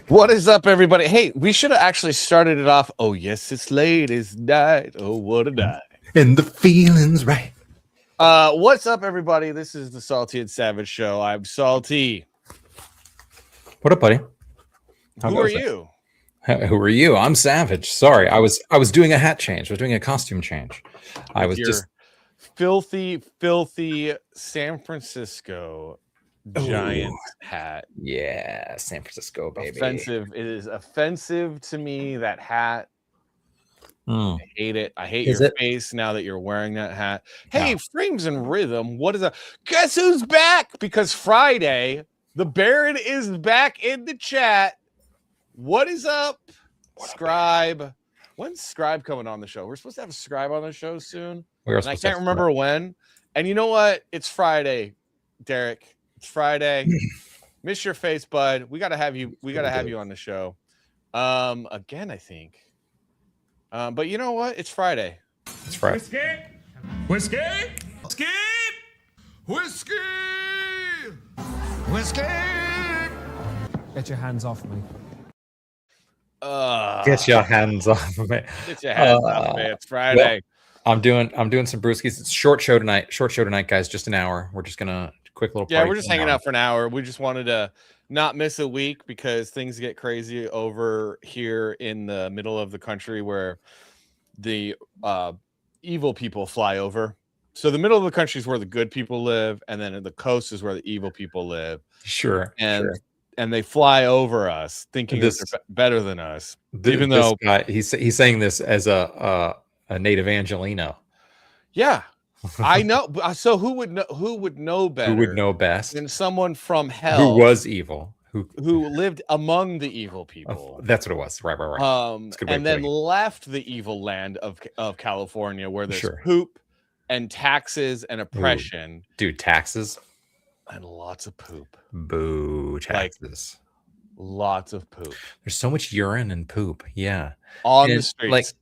What is up, everybody? Hey, we should have actually started it off. Oh, yes, it's late. It's night. Oh, what a night. And the feeling's right. What's up, everybody? This is the Salty and Savage Show. I'm Salty. What up, buddy? Who are you? Who are you? I'm Savage. Sorry, I was doing a hat change. I was doing a costume change. I was just filthy San Francisco Giants hat. Yeah, San Francisco, baby. Offensive. It is offensive to me, that hat. I hate it. I hate your face now that you're wearing that hat. Hey, Frames and Rhythm, what is that? Guess who's back? Because Friday, the Baron is back in the chat. What is up? Scribe. When's Scribe coming on the show? We're supposed to have a Scribe on the show soon. And I can't remember when. And you know what? It's Friday, Derek. It's Friday. Miss your face, bud. We gotta have you. We gotta have you on the show. Again, I think. But you know what? It's Friday. It's Friday. Whiskey. Whiskey. Whiskey. Whiskey. Get your hands off me. Get your hands off of me. Get your hands off me. It's Friday. Well, I'm doing some brewskis. It's short show tonight, guys. Just an hour. We're just gonna quick little. Yeah, we're just hanging out for an hour. We just wanted to not miss a week because things get crazy over here in the middle of the country where the evil people fly over. So the middle of the country is where the good people live, and then the coast is where the evil people live. Sure. And they fly over us thinking they're better than us. Even though guy, he's saying this as a native Angelino. Yeah. I know. So who would know better? Who would know best than someone from hell who was evil, who lived among the evil people? That's what it was. Right. And then left the evil land of California, where there's poop and taxes and oppression. Dude, taxes and lots of poop. Boo, taxes. Lots of poop. There's so much urine and poop. Yeah, on the streets.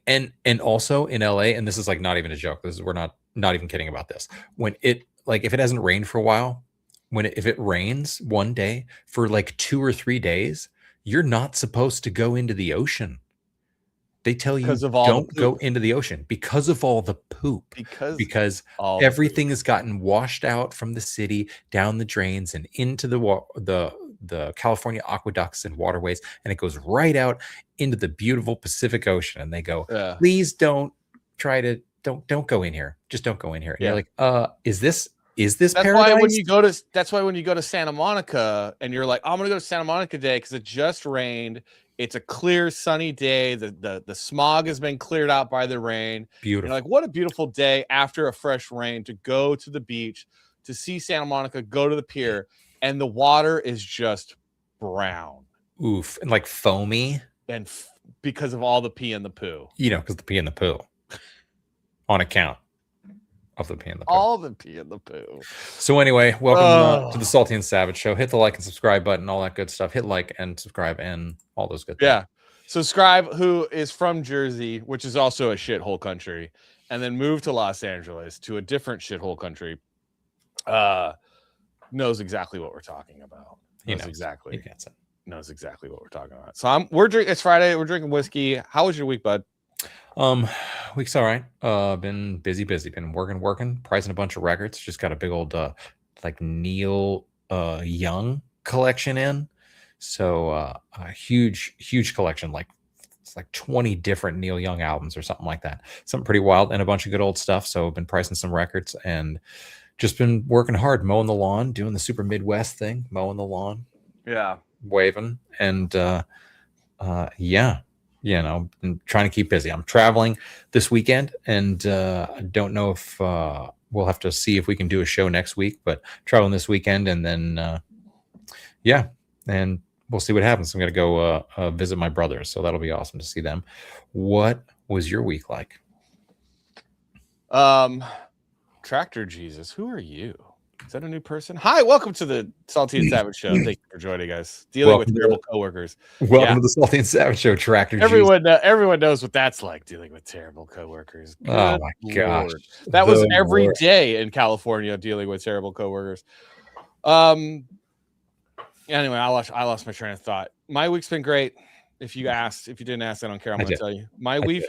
And also in LA, and this is like not even a joke. We're not even kidding about this. When it if it hasn't rained for a while, if it rains one day for like 2 or 3 days, you're not supposed to go into the ocean. They tell you don't go into the ocean because of all the poop. Because everything has gotten washed out from the city down the drains and into the California aqueducts and waterways, and it goes right out into the beautiful Pacific Ocean. And they go, please don't go in here. Just don't go in here. And you're like, is this paradise? That's why when you go to Santa Monica and you're like, I'm gonna go to Santa Monica today because it just rained. It's a clear, sunny day. The smog has been cleared out by the rain. Beautiful. You're like, what a beautiful day after a fresh rain to go to the beach, to see Santa Monica, go to the pier, and the water is just brown. Oof. And like foamy. And because of all the pee and the poo. Because the pee and the poo. On account of the pee and the poo. All the pee and the poo. So anyway, welcome to the Salty and Savage Show. Hit the like and subscribe button, all that good stuff. Hit like and subscribe and all those good things. Yeah. Subscribe, who is from Jersey, which is also a shithole country, and then moved to Los Angeles to a different shithole country, knows exactly what we're talking about. Knows exactly what we're talking about. So it's Friday. We're drinking whiskey. How was your week, bud? Week's all right. Been busy. Been working, pricing a bunch of records. Just got a big old like Neil Young collection in. So a huge collection, it's like 20 different Neil Young albums or something like that. Something pretty wild and a bunch of good old stuff. So I've been pricing some records and just been working hard, mowing the lawn, doing the super Midwest thing, mowing the lawn. Yeah. Waving and been trying to keep busy. I'm traveling this weekend and I don't know if we'll have to see if we can do a show next week, but traveling this weekend and then and we'll see what happens. I'm going to go visit my brothers, so that'll be awesome to see them. What was your week like? Tractor Jesus, who are you? Is that a new person? Hi, welcome to the Salty and Savage Show. Thank you for joining us. Dealing with terrible coworkers. Welcome to the Salty and Savage Show, Tractor Jesus. Everyone knows what that's like, dealing with terrible coworkers. Good oh my gosh. That was every day in California, dealing with terrible coworkers. Anyway, I lost my train of thought. My week's been great. If you didn't ask, I don't care. I'm going to tell you. My week.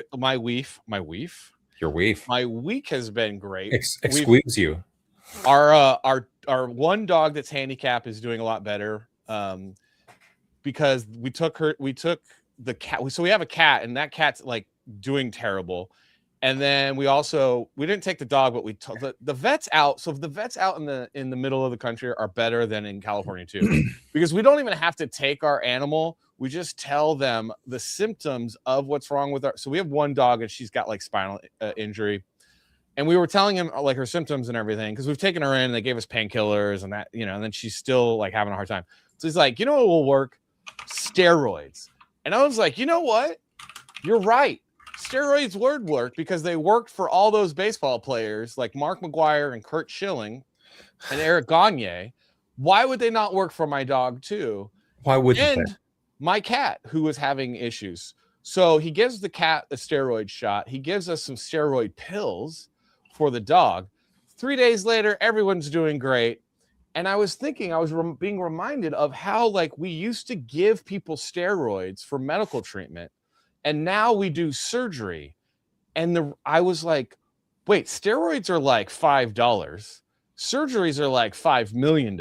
Your week. My week has been great. Excuse you. Our one dog that's handicapped is doing a lot better. Because we took the cat. So we have a cat, and that cat's like doing terrible. And then we didn't take the dog, but we took the vets out. So the vets out in the middle of the country are better than in California too, because we don't even have to take our animal. We just tell them the symptoms of what's wrong with so we have one dog and she's got like spinal injury. And we were telling him like her symptoms and everything, because we've taken her in and they gave us painkillers and that, and then she's still like having a hard time. So he's like, what will work? Steroids. And I was like, you know what? You're right. Steroids would work because they worked for all those baseball players like Mark McGwire and Kurt Schilling and Eric Gagne. Why would they not work for my dog too? Why wouldn't they? My cat, who was having issues. So he gives the cat a steroid shot. He gives us some steroid pills for the dog. 3 days later, everyone's doing great. And I was thinking, I was being reminded of how like we used to give people steroids for medical treatment. And now we do surgery. And I was like, wait, steroids are like $5. Surgeries are like $5 million.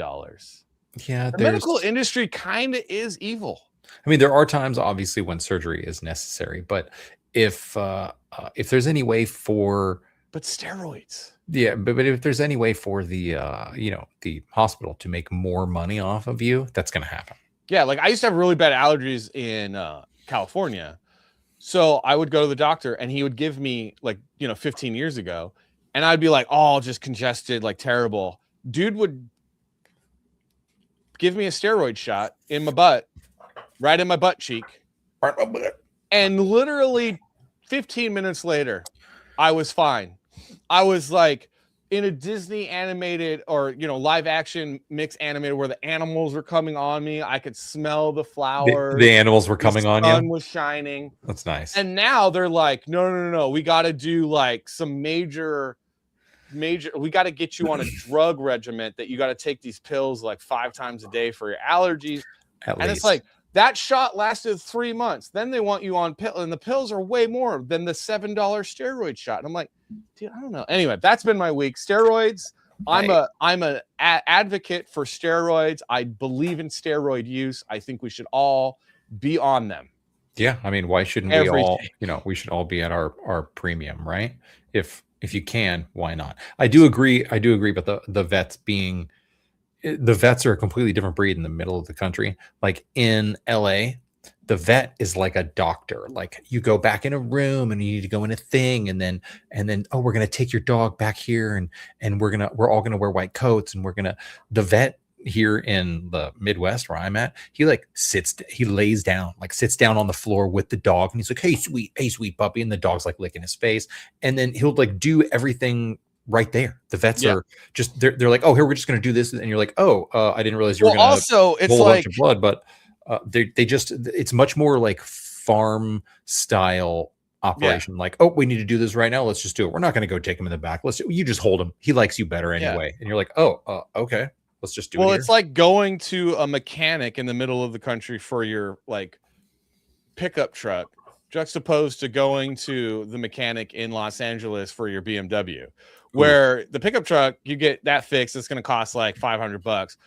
Yeah. The medical industry kind of is evil. I mean, there are times, obviously, when surgery is necessary, but if there's any way for, but steroids, yeah, but if there's any way for the the hospital to make more money off of you, that's going to happen. Yeah, like I used to have really bad allergies in California, so I would go to the doctor and he would give me 15 years ago, and I'd be like, oh, just congested, like terrible. Dude would give me a steroid shot in my butt. Right in my butt cheek. And literally 15 minutes later, I was fine. I was like in a Disney animated or, live action mixed animated where the animals were coming on me. I could smell the flowers. The animals were coming on you. The sun was shining. That's nice. And now they're like, no. We got to do like some major, we got to get you on a drug regimen that you got to take these pills like 5 times a day for your allergies. At least. It's like, that shot lasted 3 months. Then they want you on pill, and the pills are way more than the $7 steroid shot. And I'm like, dude, I don't know. Anyway, that's been my week. Steroids. I'm an advocate for steroids. I believe in steroid use. I think we should all be on them. Yeah, I mean, why shouldn't we all? We should all be at our premium, right? If you can, why not? I do agree. But the vets being. The vets are a completely different breed in the middle of the country. Like in LA, the vet is like a doctor. Like you go back in a room and you need to go in a thing, and then oh, we're gonna take your dog back here, and we're all gonna wear white coats, and the vet here in the Midwest where I'm at, he lays down on the floor with the dog, and he's like, hey sweet puppy, and the dog's like licking his face, and then he'll like do everything right there. The vets are just they're like, oh, here, we're just going to do this, and you're like, oh, I didn't realize you were going to also it's pull like a bunch of blood, but it's much more like farm style operation. Like, oh, we need to do this right now, let's just do it. We're not going to go take him in the back, you just hold him, he likes you better anyway. And you're like, oh, okay, let's just do it. Well, it's like going to a mechanic in the middle of the country for your like pickup truck, juxtaposed to going to the mechanic in Los Angeles for your BMW, where the pickup truck, you get that fixed, it's going to cost like $500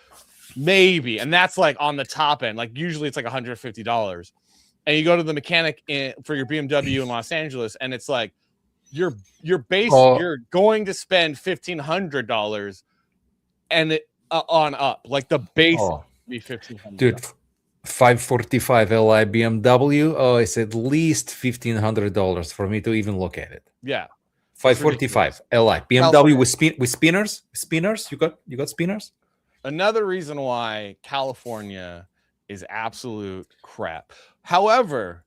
maybe, and that's like on the top end. Like usually it's like $150, and you go to the mechanic for your BMW in Los Angeles, and it's like you're going to spend $1,500 and it on up, like the base be $1,500. Dude, 545 Li BMW. Oh, it's at least $1,500 for me to even look at it. Yeah, 545 Li BMW with spinners. You got spinners. Another reason why California is absolute crap. However,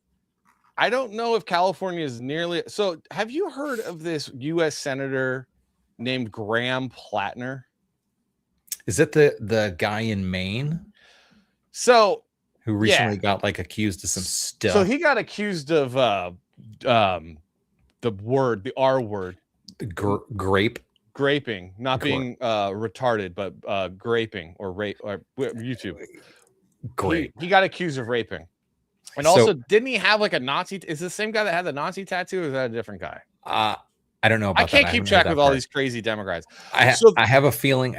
I don't know if California is nearly. So, have you heard of this U.S. Senator named Graham Plattner. Is it the guy in Maine? So who recently got like accused of some stuff? So he got accused of the R word, graping, not being retarded, but graping or rape or YouTube. Grape. He got accused of raping. And also, didn't he have like a Nazi? Is the same guy that had the Nazi tattoo, or is that a different guy? I don't know. I can't keep track with all these crazy Democrats. I have a feeling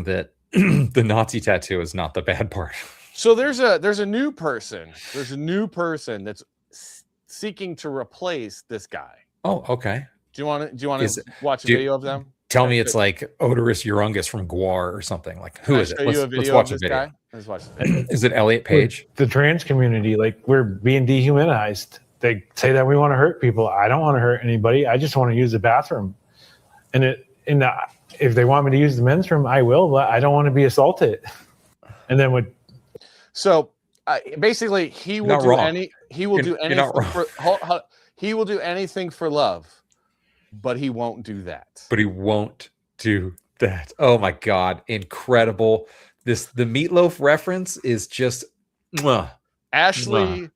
that the Nazi tattoo is not the bad part. So there's a new person. There's a new person that's seeking to replace this guy. Oh, okay. Do you want to watch a video of them? Tell me it's like Odorous Urungus from Guar or something. Like, who is it? Let's watch a video. Let's watch the video. Is it Elliot Page? The trans community, like, we're being dehumanized. They say that we want to hurt people. I don't want to hurt anybody. I just want to use the bathroom. And if they want me to use the men's room, I will, but I don't want to be assaulted. And then basically he will do anything for love, but he won't do that. Oh my God. Incredible. The meatloaf reference is just Ashley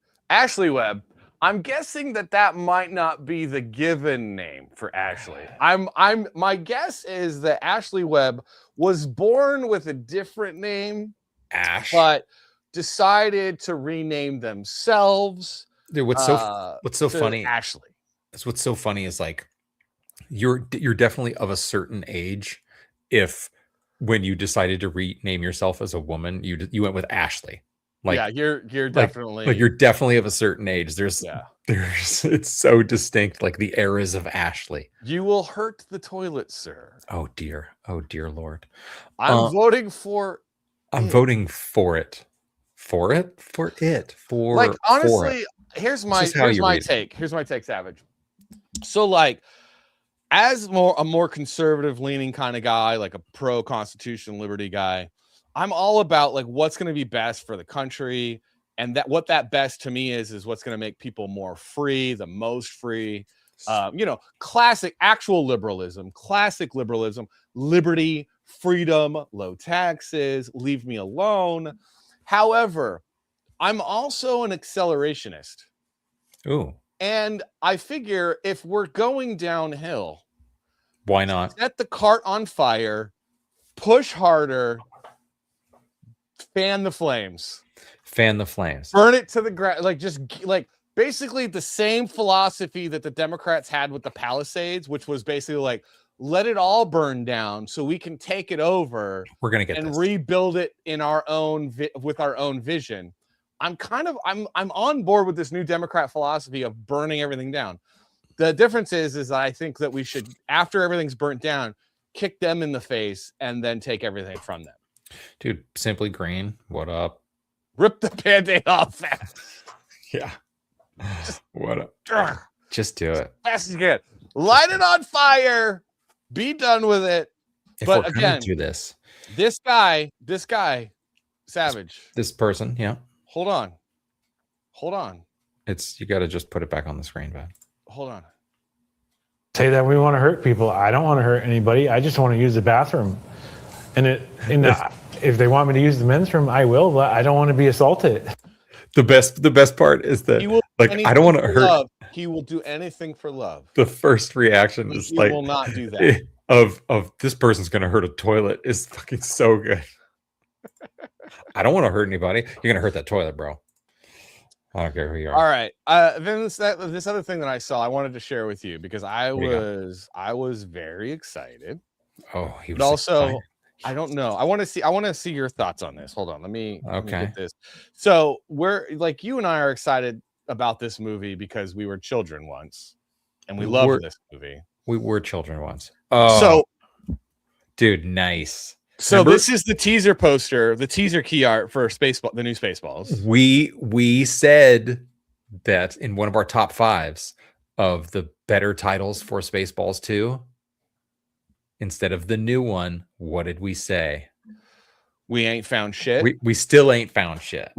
Webb. I'm guessing that might not be the given name for Ashley. My guess is that Ashley Webb was born with a different name, Ash, but decided to rename themselves. Dude, what's so funny? Ashley. That's what's so funny is like you're definitely of a certain age if when you decided to rename yourself as a woman, you went with Ashley. Like, yeah, you're definitely like you're definitely of a certain age. There's it's so distinct, like the eras of Ashley. You will hurt the toilet, sir. Oh dear Lord. I'm voting for it. Like, honestly, here's my take. Here's my take, Savage. So like, as a more conservative leaning kind of guy, like a pro Constitution liberty guy, I'm all about like what's going to be best for the country, and what that best to me is what's going to make people more free, the most free. Classic actual liberalism, liberty, freedom, low taxes, leave me alone. However, I'm also an accelerationist. Ooh. And I figure if we're going downhill, why not set the cart on fire, push harder, fan the flames, burn it to the ground. Like basically the same philosophy that the Democrats had with the Palisades, which was basically like, let it all burn down so we can take it over. We're going to get rebuild it in our own with our own vision. I'm on board with this new Democrat philosophy of burning everything down. The difference is I think that we should, after everything's burnt down, kick them in the face and then take everything from them. Dude, Simply Green, what up? Rip the Band-Aid off fast. Yeah. What up? Just do it. Fast as you can. Light it on fire. Be done with it. But again, do this guy, Savage. This person, yeah. Hold on. You got to just put it back on the screen, man. Hold on. Say that we want to hurt people. I don't want to hurt anybody. I just want to use the bathroom. And if they want me to use the men's room, I will, but I don't want to be assaulted. The best part is that I don't want to hurt. Love. He will do anything for love. The first reaction is he will not do that. Of this person's going to hurt a toilet is fucking so good. I don't want to hurt anybody. You're going to hurt that toilet, bro. I don't care who you are. All right. Then this other thing that I saw, I wanted to share with you because I was very excited. Oh, he was. But also, excited. I don't know. I want to see your thoughts on this. Hold on. Let me get this. So we're like, you and I are excited about this movie because we were children once, and we loved this movie. We were children once. Oh, so, dude, nice. So remember? This is the teaser poster, the teaser key art for the new Spaceballs. We said that in one of our top 5s of the better titles for Spaceballs 2, instead of the new one, what did we say? We ain't found shit. We still ain't found shit.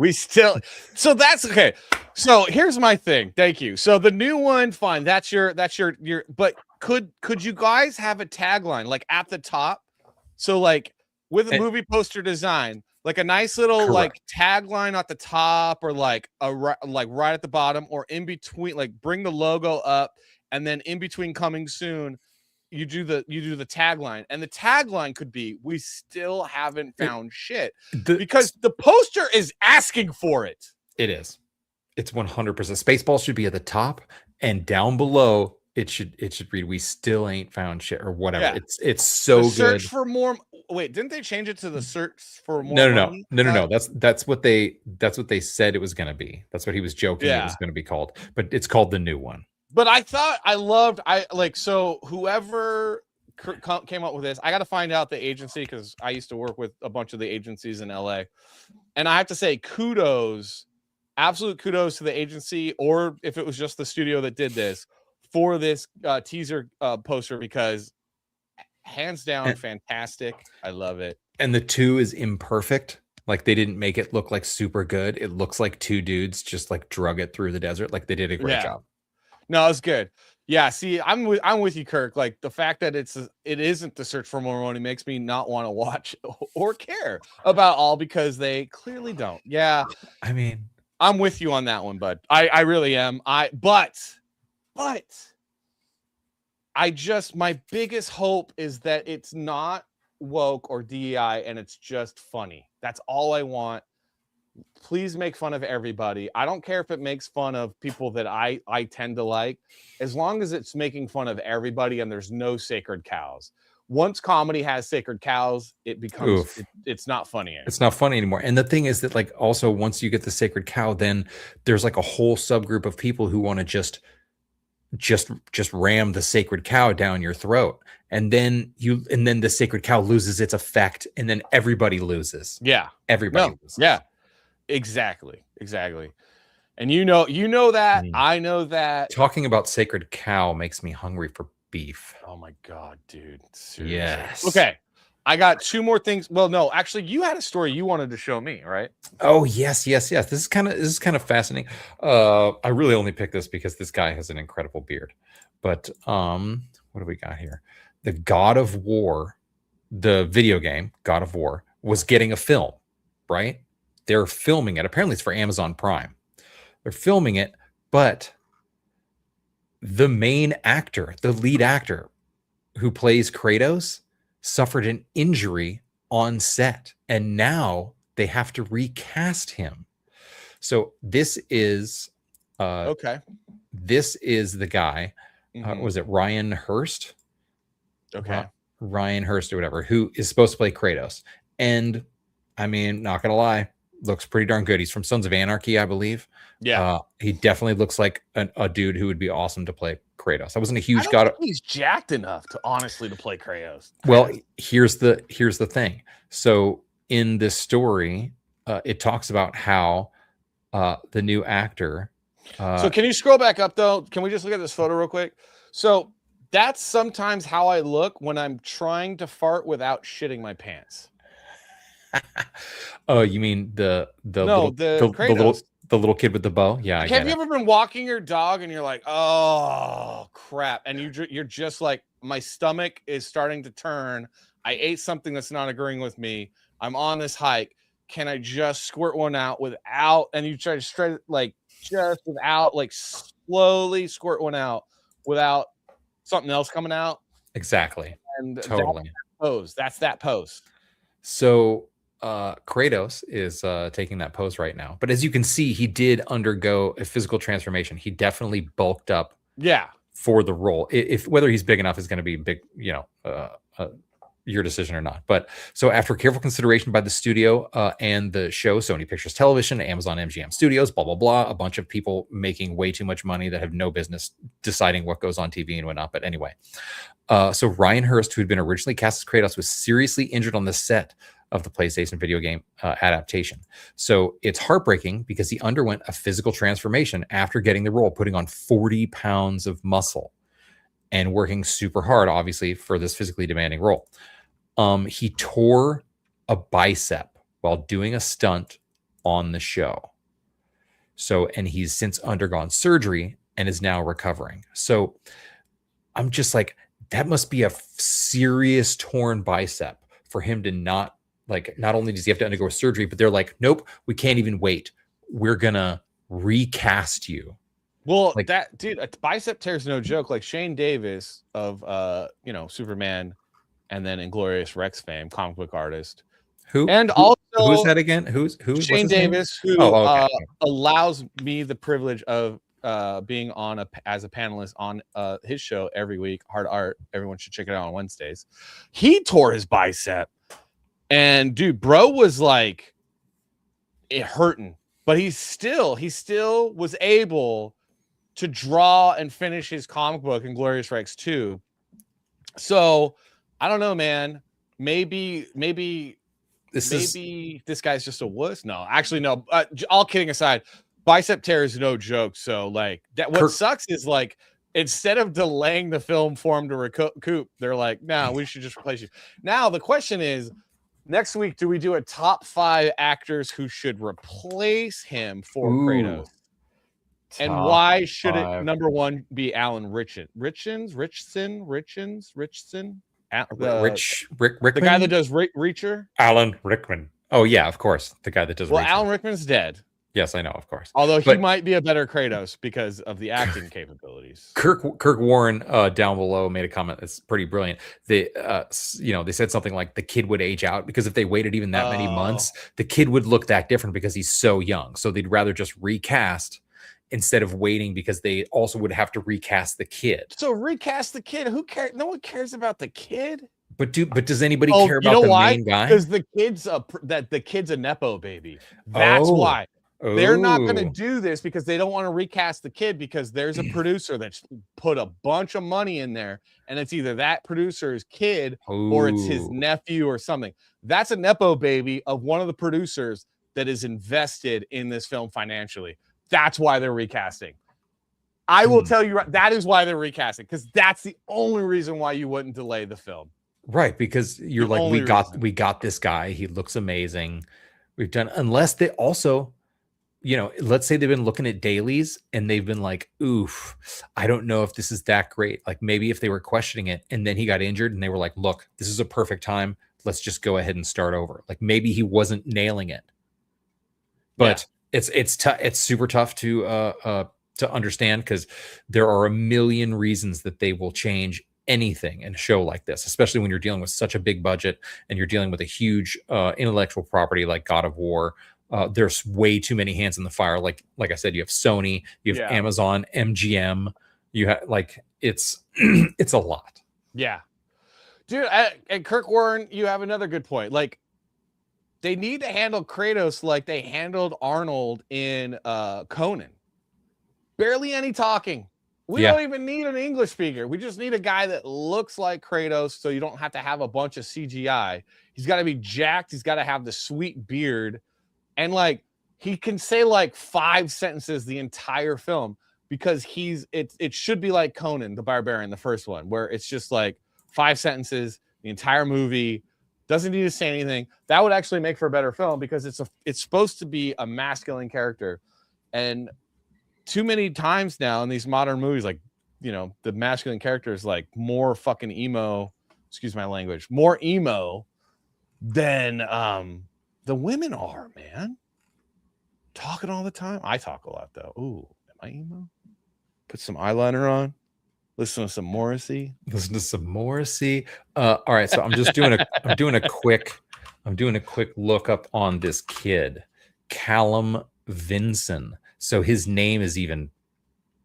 So that's okay. So here's my thing. Thank you. So the new one, fine. That's your, but could you guys have a tagline like at the top? So like with a movie poster design, like a nice little like tagline at the top, or like like right at the bottom, or in between, like bring the logo up, and then in between coming soon, you do the tagline, and the tagline could be, we still haven't found shit, because the poster is asking for it. It is. It's 100%. Spaceballs should be at the top, and down below it should read, we still ain't found shit, or whatever. Yeah. It's so good. Search for more. Wait, didn't they change it to the search for more? No. That's what they said it was going to be. That's what he was joking it was going to be called, but it's called the new one. But so whoever came up with this, I got to find out the agency, because I used to work with a bunch of the agencies in LA, and I have to say absolute kudos to the agency, or if it was just the studio that did this, for this teaser poster, because hands down fantastic. I love it. And the 2 is imperfect. Like, they didn't make it look like super good. It looks like 2 dudes just like drug it through the desert. Like, they did a great job. No, it's good. Yeah, see, I'm with you, Kirk. Like, the fact that it isn't the search for more money makes me not want to watch or care about all, because they clearly don't. Yeah, I mean, I'm with you on that one, bud. I really am. But I just, my biggest hope is that it's not woke or DEI, and it's just funny. That's all I want. Please make fun of everybody. I don't care if it makes fun of people that I tend to like, as long as it's making fun of everybody and there's no sacred cows. Once comedy has sacred cows, it becomes it's not funny anymore. It's not funny anymore. And the thing is that, like, also once you get the sacred cow, then there's like a whole subgroup of people who want to just ram the sacred cow down your throat, and then the sacred cow loses its effect, and then everybody loses. Yeah, everybody loses. Yeah, exactly. And you know that. I know that. Talking about sacred cow makes me hungry for beef. Oh my god, dude. Seriously. Yes. Okay, I got 2 more things. Well, no, actually, you had a story you wanted to show me, right? Oh, yes. This is kind of fascinating. I really only picked this because this guy has an incredible beard. But what do we got here? The God of War, the video game God of War, was getting a film, right? They're filming it. Apparently, it's for Amazon Prime. They're filming it, but the main actor, the lead actor who plays Kratos, suffered an injury on set, and now they have to recast him. So this is This is the guy. Was it Ryan Hurst? Okay. Ryan Hurst or whatever, who is supposed to play Kratos. And I mean, not gonna lie, looks pretty darn good. He's from Sons of Anarchy, I believe. Yeah. He definitely looks like a dude who would be awesome to play Kratos. I wasn't a huge he's jacked enough to play Kratos. Well, here's the thing. So in this story, it talks about how the new actor. So can you scroll back up though? Can we just look at this photo real quick? So that's sometimes how I look when I'm trying to fart without shitting my pants. Oh, you mean the little kid with the bow? Yeah. Have you ever been walking your dog and you're like, oh crap, and you're just like, my stomach is starting to turn. I ate something that's not agreeing with me. I'm on this hike. Can I just squirt one out without? And you try to slowly squirt one out without something else coming out. Exactly. And totally. That's that pose. So Kratos is taking that pose right now. But as you can see, he did undergo a physical transformation. He definitely bulked up. Yeah. For the role. If whether he's big enough is going to be big, your decision or not. But so after careful consideration by the studio and the show, Sony Pictures Television, Amazon MGM Studios, blah, blah, blah, a bunch of people making way too much money that have no business deciding what goes on TV and whatnot. But anyway, so Ryan Hurst, who had been originally cast as Kratos, was seriously injured on the set of the PlayStation video game adaptation. So it's heartbreaking because he underwent a physical transformation after getting the role, putting on 40 pounds of muscle and working super hard, obviously, for this physically demanding role. He tore a bicep while doing a stunt on the show. So, and he's since undergone surgery and is now recovering. So I'm just like, that must be a serious torn bicep for him to not only does he have to undergo surgery, but they're like, nope, we can't even wait. We're gonna recast you. Well, that dude, a bicep tear is no joke. Like Shane Davis of Superman, and then Inglorious Rex fame, comic book artist. Also, who's that again? Who's Shane Davis, who allows me the privilege of being on as a panelist on his show every week, Hard Art. Everyone should check it out on Wednesdays. He tore his bicep, and dude, bro was like it hurting, but he still was able to draw and finish his comic book Inglorious Rex 2. So I don't know, man. Maybe this guy's just a wuss. No, actually, no. All kidding aside, bicep tear is no joke. So like that, what sucks is like instead of delaying the film for him to recoup, they're like, "Nah, we should just replace you." Now the question is, next week, do we do a top 5 actors who should replace him for Kratos? And why should it number 1 be Alan Richson? The guy that does Reacher? Alan Rickman. Oh yeah, of course. The guy that does Reacher. Alan Rickman's dead. Yes, I know, of course. Although he might be a better Kratos because of the acting capabilities. Kirk Warren down below made a comment that's pretty brilliant. They said something like the kid would age out because if they waited even that many months, the kid would look that different because he's so young. So they'd rather just recast instead of waiting because they also would have to recast the kid. So recast the kid. Who cares? No one cares about the kid. But does anybody care about the main guy? Because the kid's a nepo baby. That's why. They're not going to do this because they don't want to recast the kid because there's a producer that's put a bunch of money in there and it's either that producer's kid or it's his nephew or something. That's a nepo baby of one of the producers that is invested in this film financially. That's why they're recasting. I will tell you, that is why they're recasting, because that's the only reason why you wouldn't delay the film. Right, because you're like, we got this guy. He looks amazing. We've done, unless they also, let's say they've been looking at dailies and they've been like, oof, I don't know if this is that great. Like maybe if they were questioning it and then he got injured and they were like, look, this is a perfect time. Let's just go ahead and start over. Like maybe he wasn't nailing it. But it's super tough to understand because there are a million reasons that they will change anything in a show like this, especially when you're dealing with such a big budget and you're dealing with a huge intellectual property like God of War. There's way too many hands in the fire. Like I said, you have Sony, you have Amazon, MGM. You have it's a lot. Yeah, dude. And Kirk Warren, you have another good point. Like they need to handle Kratos like they handled Arnold in Conan. Barely any talking. We don't even need an English speaker. We just need a guy that looks like Kratos so you don't have to have a bunch of CGI. He's got to be jacked. He's got to have the sweet beard. And like he can say like 5 sentences the entire film because it should be like Conan the Barbarian, the first one, where it's just like 5 sentences the entire movie. Doesn't need to say anything. That would actually make for a better film because it's supposed to be a masculine character. And too many times now in these modern movies, like, the masculine character is like more fucking emo, excuse my language, more emo than the women are, man. Talking all the time. I talk a lot though. Ooh, am I emo? Put some eyeliner on. Listen to some Morrissey. All right, so I'm doing a quick look up on this kid, Callum Vinson. So his name is even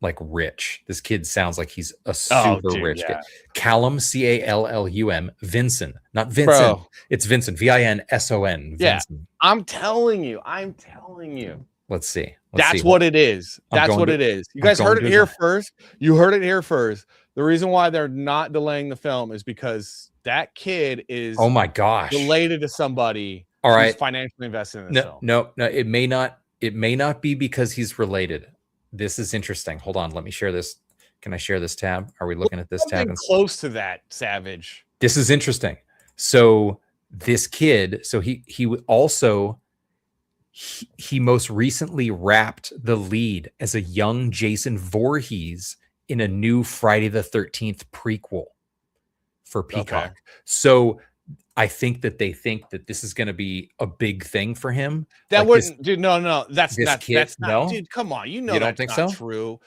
like rich. This kid sounds like he's a super rich kid. Callum, Callum, Vinson, not Vincent. Bro. It's Vincent, Vinson. Yeah, I'm telling you. Let's see. That's what it is. That's what it is. You guys heard it here first. You heard it here first. The reason why they're not delaying the film is because that kid is, oh my gosh, related to somebody who's financially invested in this film. No, it may not be because he's related. This is interesting. Hold on, let me share this. Can I share this tab? Are we looking at this tab? Close to that, Savage. This is interesting. So this kid, so he also he most recently wrapped the lead as a young Jason Voorhees in a new Friday the 13th prequel for Peacock. Okay. So I think that they think that this is going to be a big thing for him. That like wouldn't, dude. No, that's not. kid, That's not, no? dude. Come on, you know You don't that's think not so? true.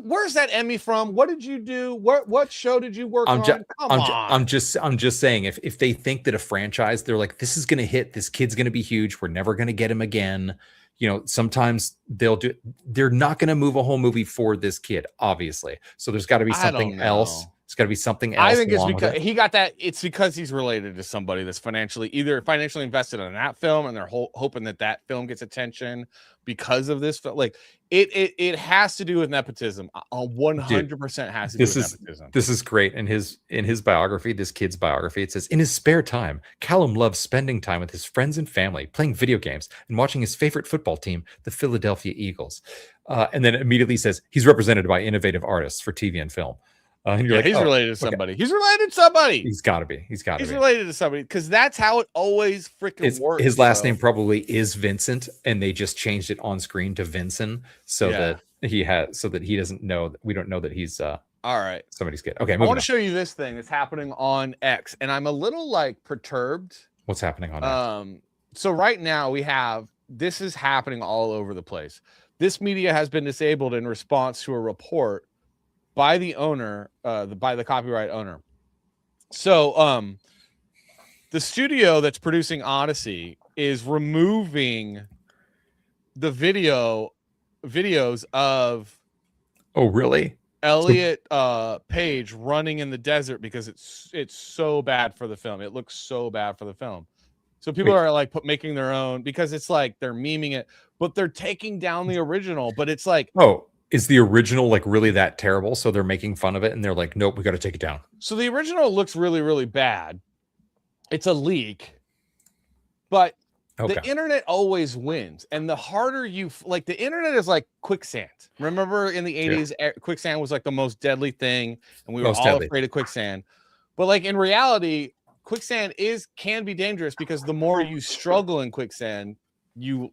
Where's that Emmy from? What did you do? What show did you work on? Come on. I'm just saying, if they think that a franchise, they're like, this is going to hit, this kid's going to be huge, we're never going to get him again. You know, sometimes they're not going to move a whole movie for this kid, obviously. So there's got to be something else. It's got to be something else. I think it's because he got that. It's because he's related to somebody that's either financially invested in that film, and they're hoping that film gets attention because of this. Like it has to do with nepotism. 100% has to do with nepotism. This is great. In his biography, this kid's biography, it says, in his spare time, Callum loves spending time with his friends and family, playing video games, and watching his favorite football team, the Philadelphia Eagles. And then it immediately says he's represented by innovative artists for TV and film. And you're like, he's related to somebody. He's related to somebody. He's got to be. He's related to somebody because that's how it always freaking works. His last name probably is Vincent, and they just changed it on screen to Vincent that he doesn't know. We don't know that he's all right. Somebody's kid. Okay, I want to show you this thing that's happening on X, and I'm a little like perturbed. What's happening on X? So right now this is happening all over the place. This media has been disabled in response to a report by the owner, by the copyright owner. So the studio that's producing Odyssey is removing the videos of Elliot Page running in the desert because it's so bad for the film. It looks so bad for the film. So people are like making their own because it's like they're memeing it, but they're taking down the original. But it's like, is the original like really that terrible? So they're making fun of it and they're like, nope, we got to take it down. So the original looks really, really bad. It's a leak, but the internet always wins. And the harder the internet is like quicksand. Remember in the 80s, quicksand was like the most deadly thing. And we were all afraid of quicksand. But like in reality, quicksand can be dangerous because the more you struggle in quicksand, you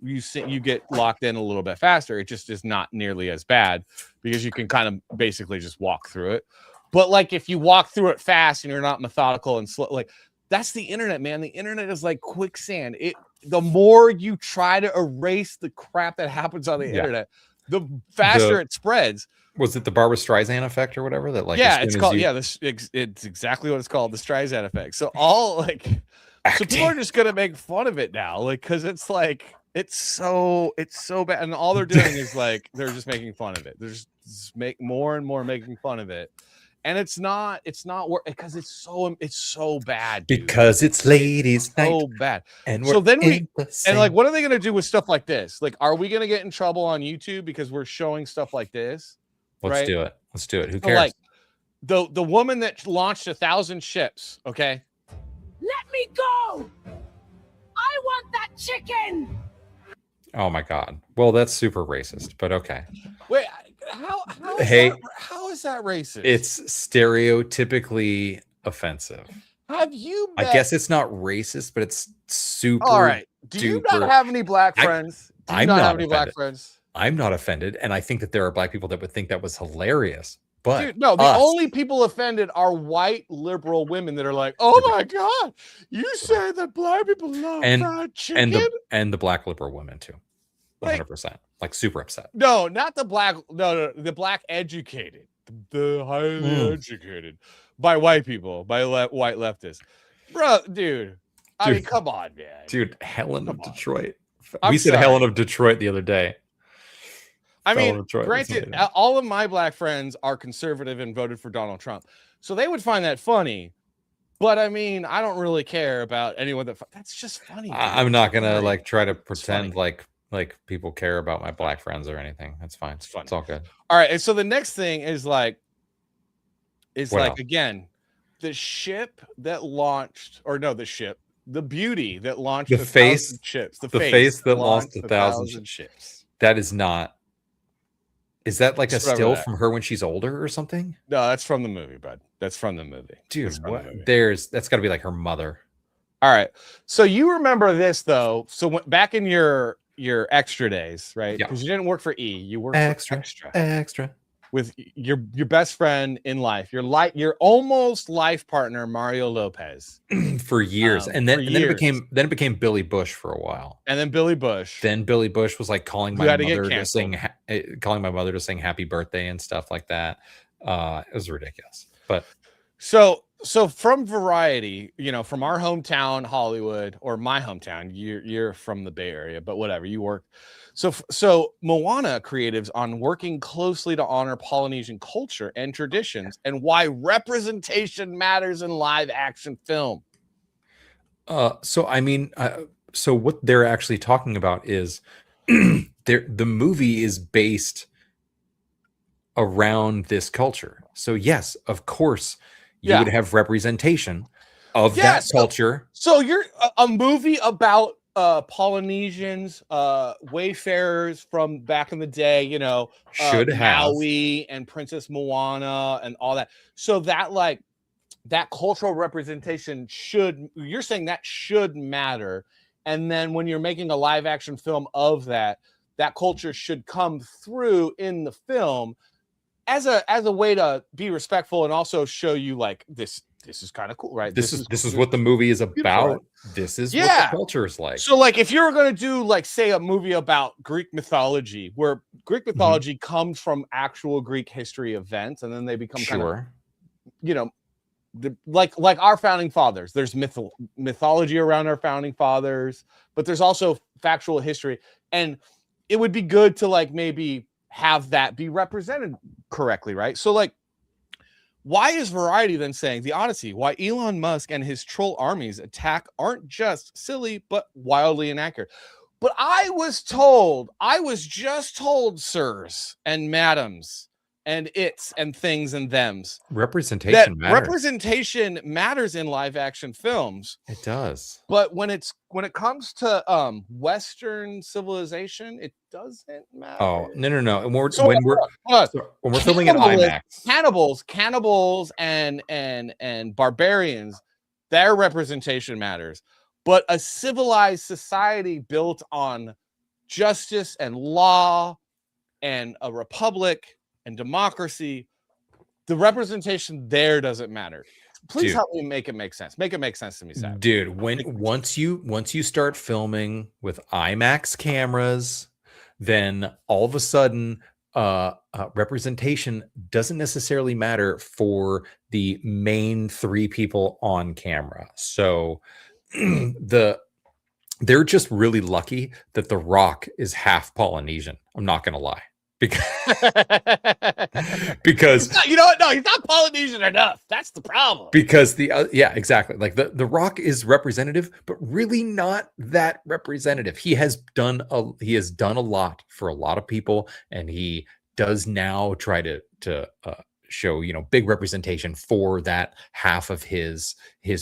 get locked in a little bit faster. It just is not nearly as bad because you can kind of basically just walk through it. But like if you walk through it fast and you're not methodical and slow, like that's the internet, man. The internet is like quicksand. The more you try to erase the crap that happens on the internet, the faster it spreads. Was it the Barbra Streisand effect or whatever? That like it's called it's exactly what it's called, the Streisand effect. So all like. So people are just gonna make fun of it now, like because it's like it's so bad, and all they're doing is like they're just making fun of it. They're just make more and more making fun of it, and it's not because it's so bad. Dude. Because it's ladies' night, so bad. And so then and like what are they gonna do with stuff like this? Like, are we gonna get in trouble on YouTube because we're showing stuff like this? Let's do it. Who cares? So like the woman that launched 1,000 ships. Okay. Let me go! I want that chicken! Oh my God. Well, that's super racist, but okay. Wait, how is that racist? It's stereotypically offensive. Have you I guess it's not racist, but it's super. All right. Do you not have any black friends? I'm not black friends? I'm not offended, and I think that there are black people that would think that was hilarious. But dude, no, the only people offended are white liberal women that are like, "Oh my God, you say that black people love fried chicken?" And the black liberal women too, 100%, like super upset. No, not the black. No, the black educated, the highly educated by white people, by white leftists, bro, dude. I mean, come on, man, dude. Helen of Detroit. We said Helen of Detroit the other day. I mean, granted, all of my black friends are conservative and voted for Donald Trump, so they would find that funny. But I mean, I don't really care about anyone that's just funny. I'm not gonna like try to pretend like people care about my black friends or anything. That's fine. It's fun. It's all good. All right. And so the next thing is again, the ship that launched, the beauty that launched the face ships, the face that launched 1,000 ships. That is not. Is that like a still from her when she's older or something? No, that's from the movie, bud. That's from the movie. Dude, what? That's got to be like her mother. All right. So you remember this though. So back in your extra days, right? Yeah. Because you didn't work for E, you worked extra. for extra. with your best friend in life, your almost life partner Mario Lopez for years, and then it became Billy Bush for a while, and then Billy Bush. Then Billy Bush was like calling my mother to sing happy birthday and stuff like that. It was ridiculous. But so from Variety, from our hometown Hollywood, or my hometown, you're from the Bay Area, but whatever, you work. So Moana creatives on working closely to honor Polynesian culture and traditions, and why representation matters in live action film. So what they're actually talking about is the movie is based around this culture. So yes, of course, you would have representation of that culture. So you're a movie about Polynesians, wayfarers from back in the day, should have Maui and Princess Moana and all that. So that cultural representation you're saying that should matter. And then when you're making a live action film of that culture should come through in the film as a way to be respectful and also show you like this is kind of cool, right? This is what the movie is about. This is what the culture is like. So like if you're going to do like say a movie about Greek mythology, where Greek mythology comes from actual Greek history events, and then they become kind of, like our founding fathers. There's mythology around our founding fathers, but there's also factual history, and it would be good to like maybe have that be represented correctly, right? So like, why is Variety then saying The Odyssey, why Elon Musk and his troll armies attack aren't just silly, but wildly inaccurate? But I was just told, sirs and madams and its and things and thems, representation matters in live action films. It does. But when it comes to Western civilization, it doesn't matter. Oh, no. And when we're filming in IMAX, cannibals and barbarians, their representation matters. But a civilized society built on justice and law and a republic and democracy, the representation there doesn't matter. Please help me make it make sense. Make it make sense to me, Sam. Dude, once you start filming with IMAX cameras, then all of a sudden representation doesn't necessarily matter for the main three people on camera. So they're just really lucky that The Rock is half Polynesian. I'm not gonna lie. Because you know what? No, he's not Polynesian enough. That's the problem. Because exactly. Like the Rock is representative, but really not that representative. He has done a lot for a lot of people, and he does now try to show big representation for that half of his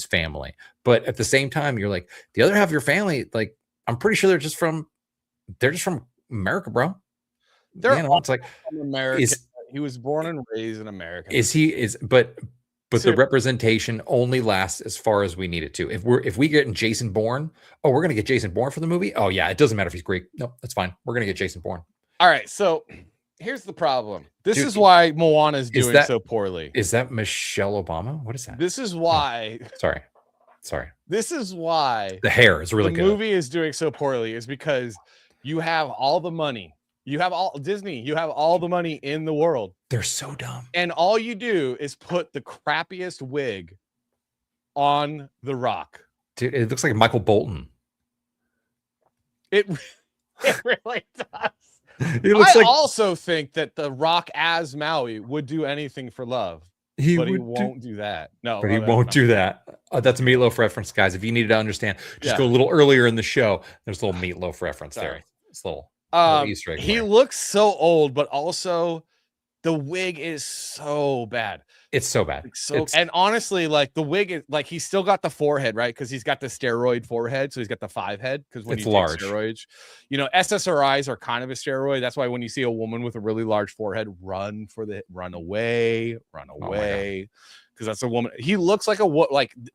family. But at the same time, you're like, the other half of your family, like, I'm pretty sure they're just from America, bro. It's like from America. He was born and raised in America. But the representation only lasts as far as we need it to. If we get Jason Bourne, we're gonna get Jason Bourne for the movie. Oh yeah, it doesn't matter if he's Greek. No, that's fine. We're gonna get Jason Bourne. All right, so here's the problem. This is why Moana is doing so poorly. Is that Michelle Obama? What is that? This is why. Oh, sorry. This is why the hair is really good. The movie is doing so poorly is because you have all the money. You have all Disney. You have all the money in the world. They're so dumb. And all you do is put the crappiest wig on The Rock. Dude, it looks like Michael Bolton. It really does. I also think that The Rock as Maui would do anything for love. But he won't do that. No, but he won't do that. That's a Meatloaf reference, guys. If you needed to understand, just go a little earlier in the show. There's a little Meatloaf reference there. It's a little Easter egg. He looks so old, but also the wig is so bad. It's so bad. And honestly, like the wig is like he's still got the forehead, right? Because he's got the steroid forehead, so he's got the 5 head. Because when it's you large take steroids, SSRIs are kind of a steroid. That's why when you see a woman with a really large forehead, run away, because that's a woman. He looks like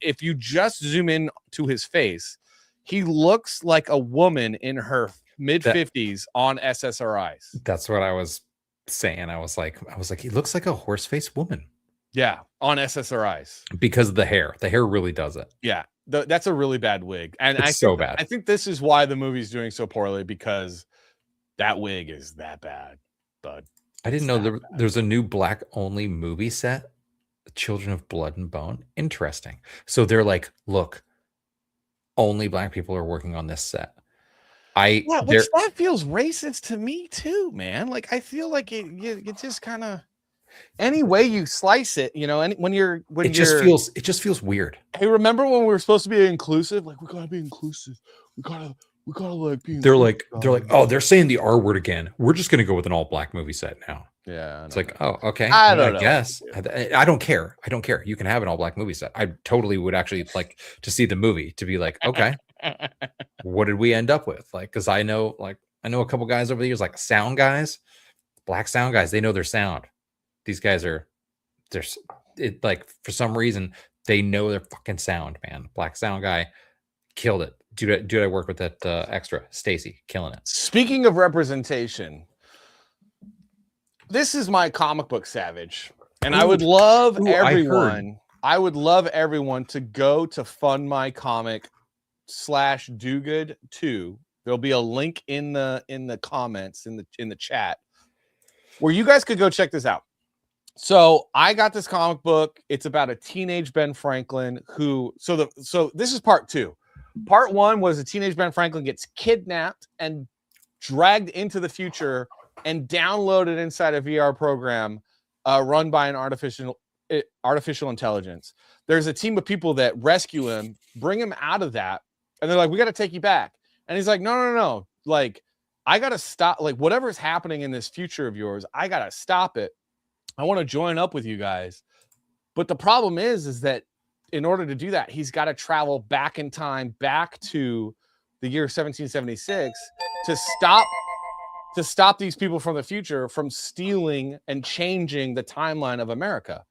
if you just zoom in to his face, he looks like a woman in her mid-50s on SSRIs. That's what I was saying, I was like, he looks like a horse-faced woman. Yeah, on SSRIs because of the hair. The hair really does it. Yeah, that's a really bad wig, and It's so bad. I think this is why the movie's doing so poorly, because that wig is that bad. But I didn't know there's a new black only movie set, Children of Blood and Bone. Interesting. So they're like, look, only black people are working on this set. That feels racist to me too, man. Like, I feel like it just kind of, any way you slice it, you know, and it just feels weird. Hey, remember when we were supposed to be inclusive? Like, we gotta be inclusive. We gotta like be. They're like, oh, they're saying the R word again. We're just gonna go with an all black movie set now. Yeah, it's like, oh, okay. I don't know. Guess I don't care. I don't care. You can have an all black movie set. I totally would actually like to see the movie to be like, okay, what did we end up with? Like, because I know a couple guys over the years, like sound guys, black sound guys. They know their sound. These guys like, for some reason they know their fucking sound, man. Black sound guy killed it. Dude, I work with that extra Stacy, killing it. Speaking of representation, this is my comic book savage, and I would love everyone. I would love everyone to go to Fund My Comic /DoGood2. There'll be a link in the comments in the chat where you guys could go check this out. So I got this comic book. It's about a teenage Ben Franklin who. So this is part 2. Part 1 was a teenage Ben Franklin gets kidnapped and dragged into the future and downloaded inside a VR program run by an artificial intelligence. There's a team of people that rescue him, bring him out of that, and they're like, "We got to take you back." And he's like, "No. Like, I got to stop. Like, whatever's happening in this future of yours, I got to stop it. I want to join up with you guys." But the problem is that in order to do that, he's got to travel back in time, back to the year 1776 to stop these people from the future from stealing and changing the timeline of America.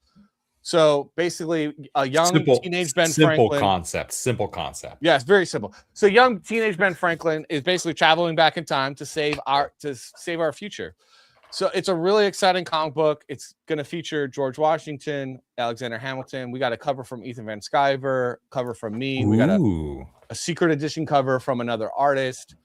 So basically, a young teenage Ben Franklin. Simple concept. Yeah, it's very simple. So young teenage Ben Franklin is basically traveling back in time to save our future. So it's a really exciting comic book. It's going to feature George Washington, Alexander Hamilton. We got a cover from Ethan Van Sciver, cover from me. We got a secret edition cover from another artist.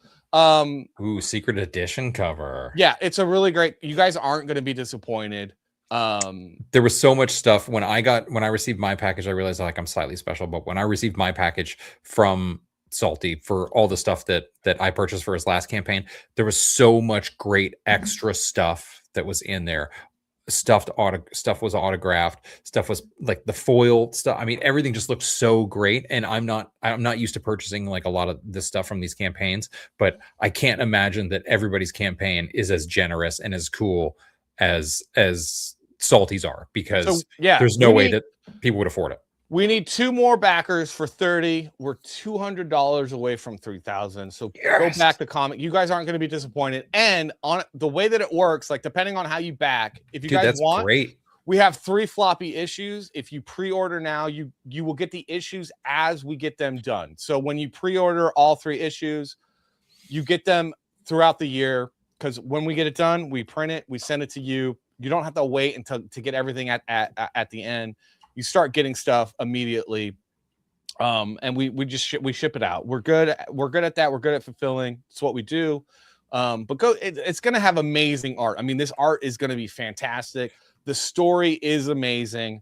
Secret edition cover. Yeah, it's a really great. You guys aren't going to be disappointed. There was so much stuff when I received my package. I realized like I'm slightly special, but when I received my package from Salty for all the stuff that I purchased for his last campaign, there was so much great extra stuff that was in there. Stuff was autographed. Stuff was like the foil stuff. I mean, everything just looked so great. And I'm not used to purchasing like a lot of this stuff from these campaigns, but I can't imagine that everybody's campaign is as generous and as cool as Salty's are, because there's no way that people would afford it. We need 2 more backers for 30. We're $200 away from 3,000. So go back to comic. You guys aren't going to be disappointed. And on the way that it works, like depending on how you back, if you guys want, great. We have 3 floppy issues. If you pre-order now, you will get the issues as we get them done. So when you pre-order all 3 issues, you get them throughout the year, because when we get it done, we print it, we send it to you. You don't have to wait until to get everything at the end. You start getting stuff immediately, and we ship it out. We're good at that. We're good at fulfilling. It's what we do. But it's going to have amazing art. I mean, this art is going to be fantastic. The story is amazing.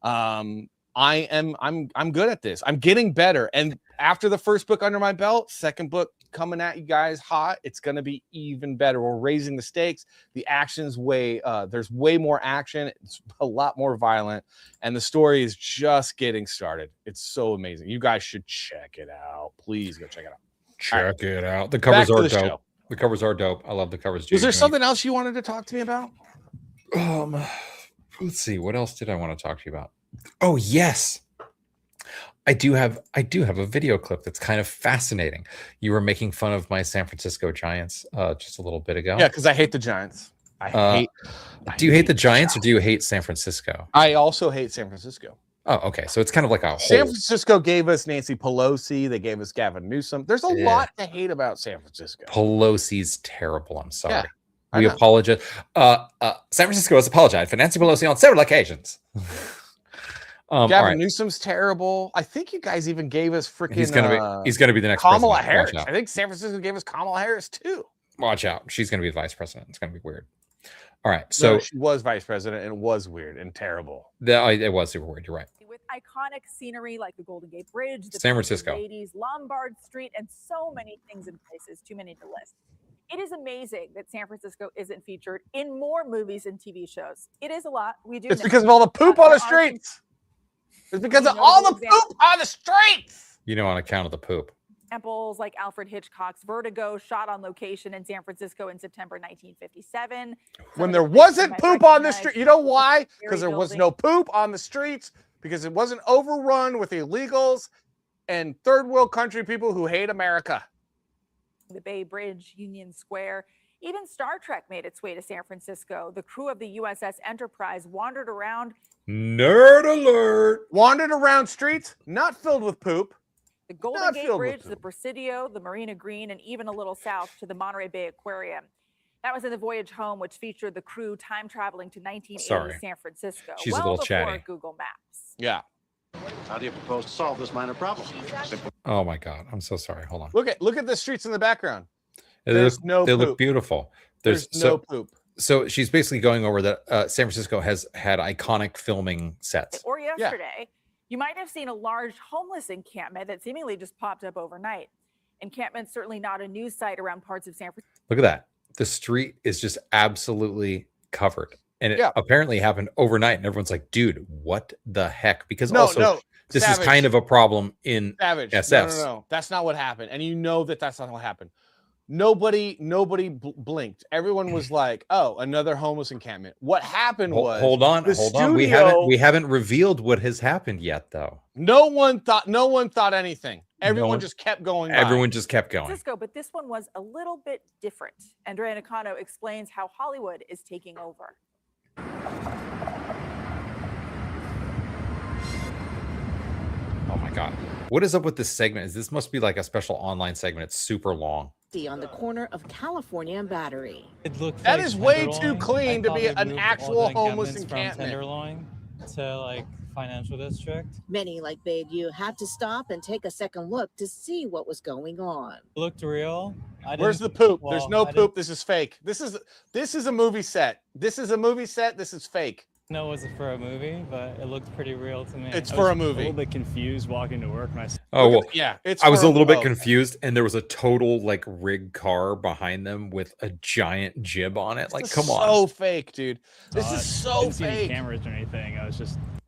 I'm good at this. I'm getting better. And after the first book under my belt, second book coming at you guys hot, it's going to be even better. We're raising the stakes. The action's there's way more action. It's a lot more violent, and the story is just getting started. It's so amazing. You guys should check it out. Please go check it out. Check it out. The covers are dope. The covers are dope. I love the covers. Was there something else you wanted to talk to me about? Let's see. What else did I want to talk to you about? Oh, yes. I do have a video clip that's kind of fascinating. You were making fun of my San Francisco Giants just a little bit ago. Yeah, because I hate the Giants. Do you hate the Giants or do you hate San Francisco? I also hate San Francisco. Oh, okay. So it's kind of like a whole. San Francisco gave us Nancy Pelosi. They gave us Gavin Newsom. There's a lot to hate about San Francisco. Pelosi's terrible. I'm sorry. We apologize. San Francisco has apologized for Nancy Pelosi on several occasions. Gavin Newsom's terrible. I think you guys even gave us freaking. He's gonna be the next Kamala president. Harris. I think San Francisco gave us Kamala Harris too. Watch out. She's gonna be the vice president. It's gonna be weird. All right. So she was vice president and it was weird and terrible. It was super weird. You're right. With iconic scenery like the Golden Gate Bridge, the San Francisco, Ladies, Lombard Street, and so many things and places, too many to list. It is amazing that San Francisco isn't featured in more movies and TV shows. It is a lot. We do. It's because of all the poop on the streets. It's because of all the poop on the streets. You know, on account of the poop. Examples like Alfred Hitchcock's Vertigo, shot on location in San Francisco in September 1957. When there wasn't poop on the street. You know why? Because there was no poop on the streets. Because it wasn't overrun with illegals and third world country people who hate America. The Bay Bridge, Union Square. Even Star Trek made its way to San Francisco. The crew of the USS Enterprise wandered around. Nerd alert. Wandered around streets not filled with poop. The Golden Gate Bridge, the Presidio, the Marina Green, and even a little south to the Monterey Bay Aquarium. That was in the voyage home, which featured the crew time traveling to 1980 San Francisco. She's a little chatty. Google Maps. Yeah. How do you propose to solve this minor problem? Oh my God, I'm so sorry. Hold on. Look at the streets in the background. They look beautiful. There's no poop. So she's basically going over that San Francisco has had iconic filming sets. Or yesterday, you might have seen a large homeless encampment that seemingly just popped up overnight. Encampment's certainly not a news site around parts of San Francisco. Look at that. The street is just absolutely covered. And it apparently happened overnight. And everyone's like, dude, what the heck? Because this is kind of a problem in SF. No. That's not what happened. And you know that's not what happened. Nobody blinked. Everyone was like, "Oh, another homeless encampment." What happened was hold on. We haven't revealed what has happened yet, though. No one thought anything. Everyone just kept going. Everyone just kept going. Francisco, but this one was a little bit different. Andrea Nakano explains how Hollywood is taking over. Oh my God. What is up with this segment? This must be like a special online segment. It's super long. On the corner of California and Battery. That is way too clean to be an actual homeless encampment. From Tenderloin to like Financial District. Many like Bayview had to stop and take a second look to see what was going on. It looked real. Where's the poop? There's no poop. This is fake. This is a movie set. This is a movie set. This is fake. No, it wasn't for a movie, but it looked pretty real to me. It's for a movie. A little bit confused walking to work. Oh well, yeah. I was a little bit confused, and there was a total like rigged car behind them with a giant jib on it. Like, come on, so fake, dude. This is so fake. I didn't see any cameras or anything.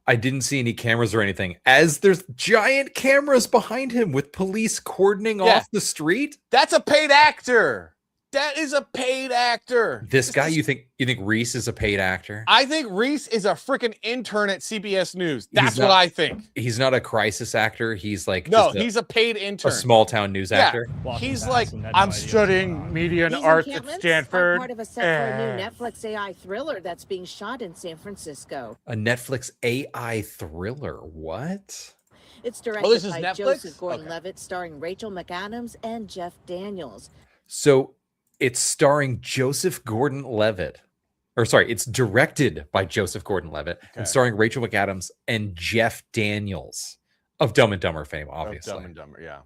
I didn't see any cameras or anything. As there's giant cameras behind him with police cordoning off the street. That's a paid actor. That is a paid actor. This guy, you think Reese is a paid actor? I think Reese is a freaking intern at CBS News. That's what I think. He's not a crisis actor. He's like he's a paid intern, a small town news actor. He's like, I'm studying media and arts at Stanford. Part of a set for a new Netflix AI thriller that's being shot in San Francisco. A Netflix AI thriller? What? It's directed by Joseph Gordon-Levitt, starring Rachel McAdams and Jeff Daniels. So it's starring Joseph Gordon-Levitt. Or sorry, it's directed by Joseph Gordon-Levitt and starring Rachel McAdams and Jeff Daniels of Dumb and Dumber fame, obviously. Dumb and Dumber, yeah.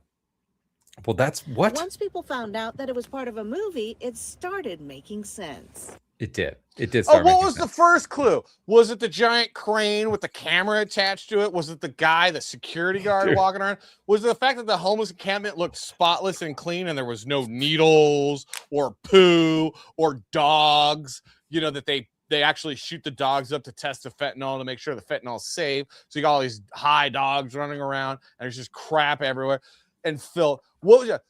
Well, that's what. Once people found out that it was part of a movie, it started making sense. It did. It did start what was the first clue? Was it the giant crane with the camera attached to it? Was it the guy, the security guard walking around? Was it the fact that the homeless encampment looked spotless and clean and there was no needles or poo or dogs? You know, that they actually shoot the dogs up to test the fentanyl to make sure the fentanyl's safe. So you got all these high dogs running around and there's just crap everywhere. And Phil,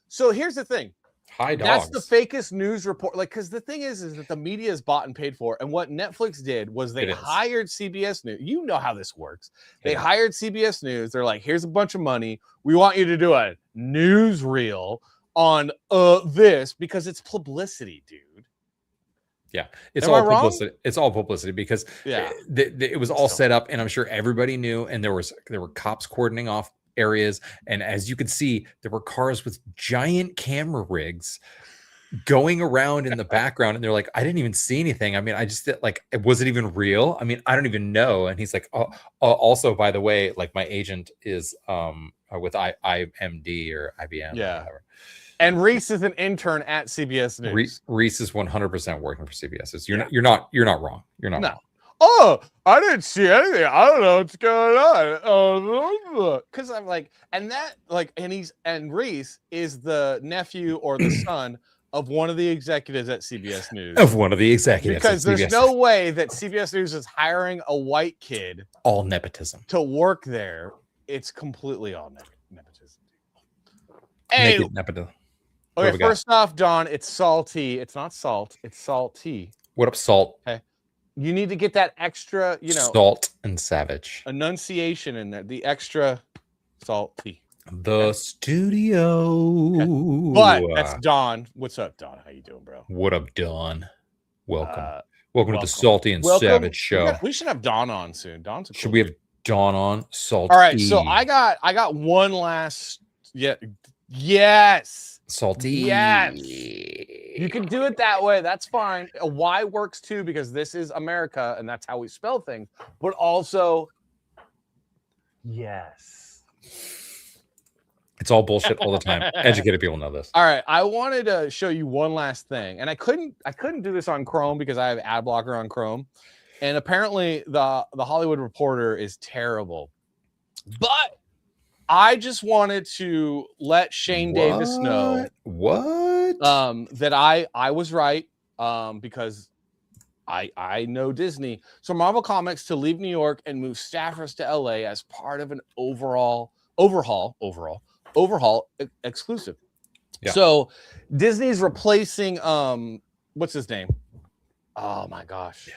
so here's the thing. High dogs. That's the fakest news report. Like, because the thing is that the media is bought and paid for. And what Netflix did was they hired CBS News. You know how this works. They hired CBS News. They're like, here's a bunch of money. We want you to do a newsreel on this because it's publicity, dude. Yeah, it's all publicity. It's all publicity because it was all set up, and I'm sure everybody knew. And there were cops cordoning off areas, and as you could see, there were cars with giant camera rigs going around in the background, and they're like, I didn't even see anything. I mean, I just like, was it even real? I mean, I don't even know. And he's like, oh, also, by the way, like my agent is with IMD or IBM. Yeah. Or whatever. And Reese is an intern at CBS News. Reese is 100% working for CBS. You're not wrong. You're not wrong. Oh, I didn't see anything. I don't know what's going on. Because I'm like, and Reese is the nephew or the son of one of the executives at CBS News. Of one of the executives. Because there's no way that CBS News is hiring a white kid. All nepotism. To work there. It's completely all nepotism. Hey, nepotism. Okay, first off, Don, it's salty. It's not salt. It's salty. What up, salt? Okay. You need to get that extra, salt and savage enunciation in there. The extra salty. The studio. Okay. But that's Don. What's up, Don? How you doing, bro? What up, Don? Welcome. Welcome to the Salty and Savage Show. We should have Don on soon. Don's should we have Don on? Salty. All right. So I got one last. Yes. Salty. Yes. You can do it that way. That's fine. A Y works too, because this is America and that's how we spell things. But also, yes. It's all bullshit all the time. Educated people know this. All right. I wanted to show you one last thing. And I couldn't do this on Chrome because I have ad blocker on Chrome. And apparently the Hollywood Reporter is terrible. But I just wanted to let Shane Davis know that I was right because I know Disney. So Marvel Comics to leave New York and move staffers to LA as part of an overhaul exclusive. Yeah. So Disney's replacing what's his name? Oh my gosh. Yeah.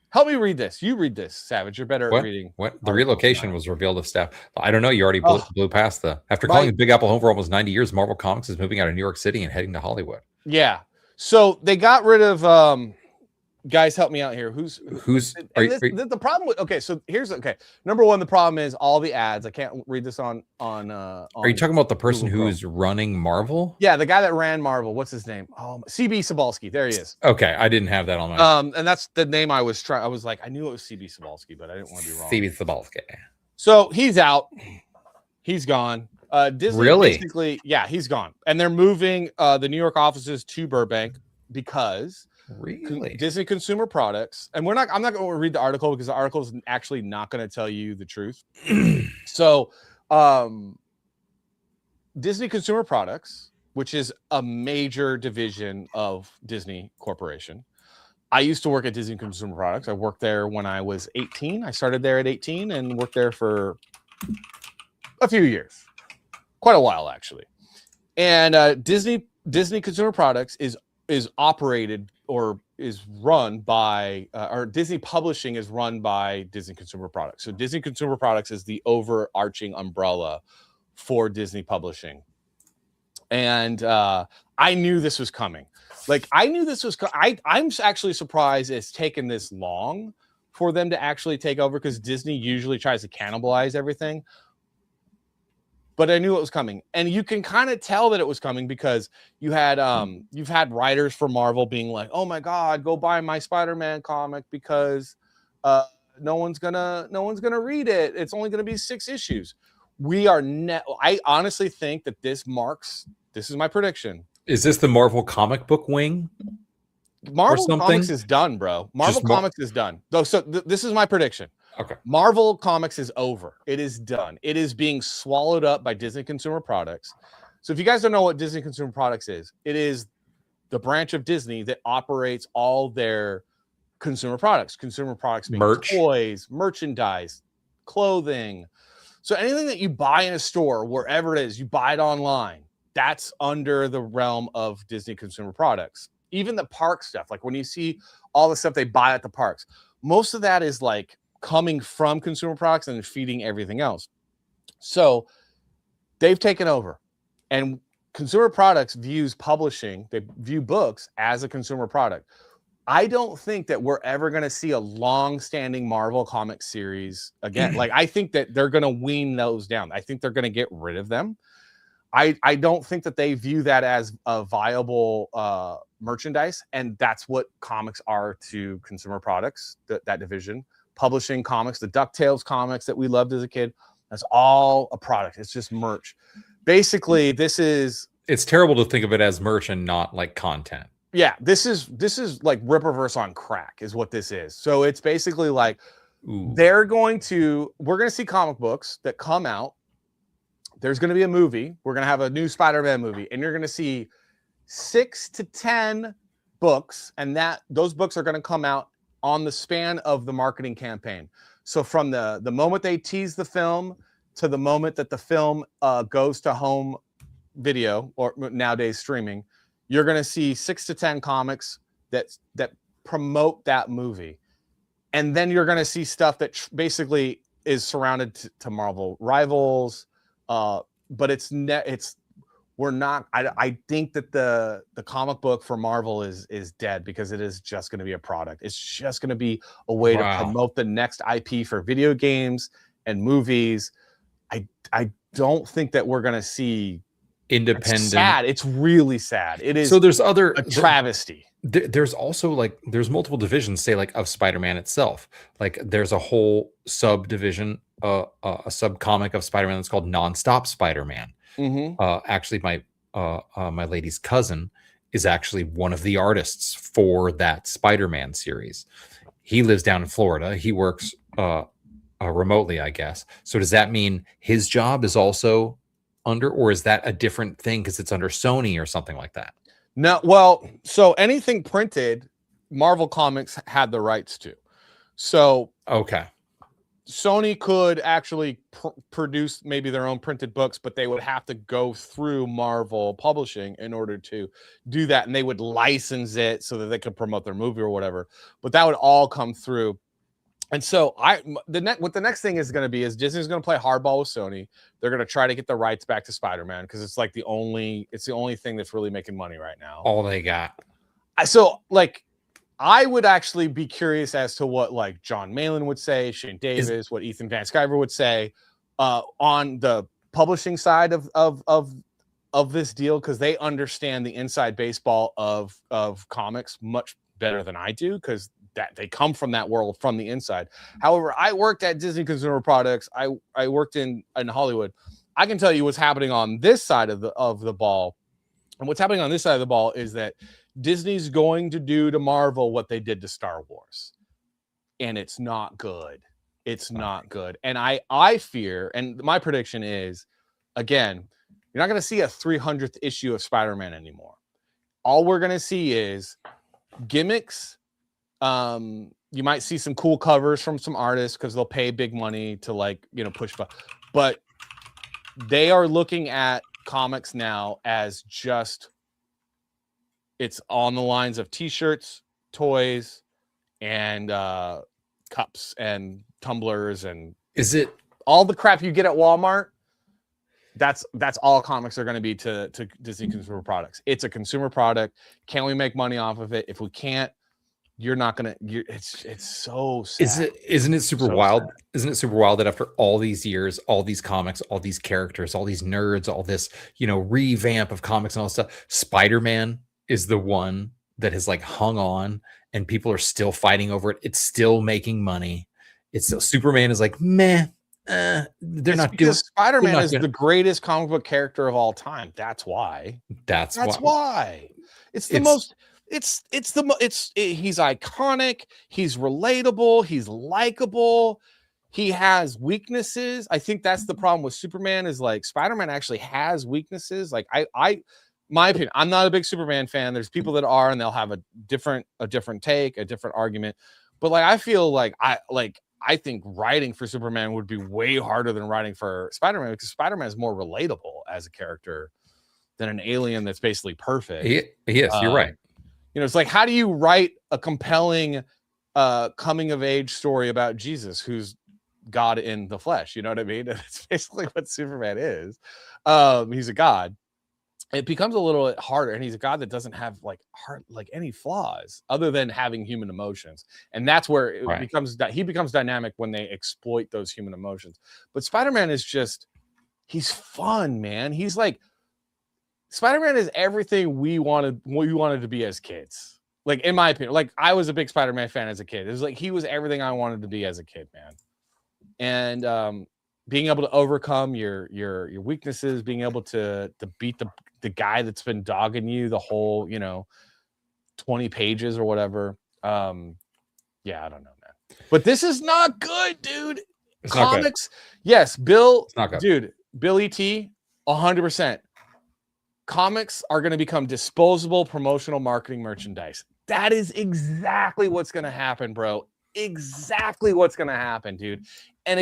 Help me read this. You read this, Savage. You're better at reading. What? The relocation was revealed of staff. I don't know. You already blew past after calling the Big Apple home for almost 90 years, Marvel Comics is moving out of New York City and heading to Hollywood. Yeah. So they got rid of guys, help me out here. The problem with so here's number one, the problem is all the ads. I can't read this on are you talking about the person who's running Marvel? Yeah, the guy that ran Marvel. What's his name? Oh, CB Cebulski. There he is. Okay, I didn't have that on my and that's the name I was trying. I was like, I knew it was CB Cebulski, but I didn't want to be wrong. CB Cebulski. So he's out. He's gone. Disney basically, yeah, he's gone. And they're moving the New York offices to Burbank because Disney Consumer Products, and I'm not going to read the article because the article is actually not going to tell you the truth. So Disney Consumer Products, which is a major division of Disney Corporation. I used to work at Disney Consumer Products. I worked there when I was 18. I started there at 18 and worked there for a few years, quite a while actually. And Disney Consumer Products is operated or is run by, or Disney Publishing is run by Disney Consumer Products. So Disney Consumer Products is the overarching umbrella for Disney Publishing. And I knew this was coming. I'm actually surprised it's taken this long for them to actually take over because Disney usually tries to cannibalize everything. But I knew it was coming, and you can kind of tell that it was coming because you've had writers for Marvel being like, "Oh my God, go buy my Spider-Man comic because no one's gonna read it. It's only gonna be 6 issues." I honestly think that this is my prediction. Is this the Marvel comic book wing? Marvel Comics is done, bro. Marvel Comics is done. So this is my prediction. Okay. Marvel Comics is over. It is done. It is being swallowed up by Disney Consumer Products. So if you guys don't know what Disney Consumer Products is, it is the branch of Disney that operates all their consumer products. Consumer products being toys, merchandise, clothing. So anything that you buy in a store, wherever it is, you buy it online. That's under the realm of Disney Consumer Products. Even the park stuff, like when you see all the stuff they buy at the parks, most of that is like coming from consumer products and feeding everything else. So they've taken over, and consumer products views publishing, they view books as a consumer product. I don't think that we're ever going to see a long-standing Marvel comic series again. Like, I think that they're going to wean those down. I think they're going to get rid of them. I don't think that they view that as a viable merchandise, and that's what comics are to consumer products, that division. Publishing comics, the DuckTales comics that we loved as a kid, that's all a product. It's just merch. Basically, it's terrible to think of it as merch and not like content. Yeah, this is like Ripperverse on crack is what this is. So it's basically like we're going to see comic books that come out. There's going to be a movie. We're going to have a new Spider-Man movie, and you're going to see 6 to 10 books, and those books are going to come out on the span of the marketing campaign. So from the moment they tease the film to the moment that the film goes to home video or nowadays streaming, you're going to see 6 to 10 comics that promote that movie. And then you're going to see stuff that basically is surrounded to Marvel rivals. But I think that the comic book for Marvel is dead because it is just going to be a product. It's just going to be a way to promote the next IP for video games and movies. I don't think that we're going to see independent. It's sad. It's really sad. It is. So there's a travesty. There's also there's multiple divisions, say of Spider-Man itself. Like there's a whole subdivision, a sub comic of Spider-Man that's called Nonstop Spider-Man. Actually, my lady's cousin is actually one of the artists for that Spider-Man series. He lives down in Florida. He works remotely, I guess. So does that mean his job is also under, or is that a different thing because it's under Sony or something like that? No, well, so anything printed, Marvel Comics had the rights to. So okay, Sony could actually produce maybe their own printed books, but they would have to go through Marvel Publishing in order to do that, and they would license it so that they could promote their movie or whatever. But that would all come through. And so what the next thing is going to be is Disney's going to play hardball with Sony. They're going to try to get the rights back to Spider-Man because it's the only thing that's really making money right now. All they got. So I would actually be curious as to what John Malin would say, Shane Davis, what Ethan Van Sciver would say on the publishing side of this deal, because they understand the inside baseball of comics much better than I do, because that they come from that world from the inside. However, I worked at Disney Consumer Products. I worked in Hollywood. I can tell you what's happening on this side of the ball. And what's happening on this side of the ball is that Disney's going to do to Marvel what they did to Star Wars. And it's not good. It's not good. And I fear, and my prediction is, again, you're not going to see a 300th issue of Spider-Man anymore. All we're going to see is gimmicks. You might see some cool covers from some artists because they'll pay big money to push. But they are looking at comics now as just, it's on the lines of t-shirts, toys, and cups and tumblers, and is it all the crap you get at Walmart? That's all comics are going to be to Disney Consumer Products. It's a consumer product. Can we make money off of it? If we can't, you're not gonna. It's so sad. Isn't it super wild? Sad. Isn't it super wild that after all these years, all these comics, all these characters, all these nerds, all this revamp of comics and all this stuff, Spider-Man is the one that has hung on, and people are still fighting over it. It's still making money. It's still, Superman is meh. They're not doing. Spider-Man is the greatest comic book character of all time. That's why. That's why. It's the most. He's iconic. He's relatable. He's likable. He has weaknesses. I think that's the problem with Superman is Spider-Man actually has weaknesses. My opinion, I'm not a big Superman fan. There's people that are, and they'll have a different take, a different argument. But I feel I think writing for Superman would be way harder than writing for Spider-Man, because Spider-Man is more relatable as a character than an alien that's basically perfect. Yes, you're right. It's how do you write a compelling coming of age story about Jesus, who's God in the flesh? You know what I mean? It's basically what Superman is. He's a God. It becomes a little bit harder, and he's a God that doesn't have any flaws other than having human emotions. And that's where it becomes dynamic when they exploit those human emotions. But Spider-Man is he's fun, man. He's Spider-Man is everything we wanted to be as kids. Like, in my opinion, like I was a big Spider-Man fan as a kid. It was like he was everything I wanted to be as a kid, man. And being able to overcome your weaknesses, being able to beat the guy that's been dogging you the whole, 20 pages or whatever. Yeah, I don't know, man. But this is not good, dude. It's Comics, yes, Bill, it's not good. Dude, Bill E.T., 100%. Comics are going to become disposable promotional marketing merchandise. That is exactly what's going to happen, bro. Exactly what's going to happen, dude. And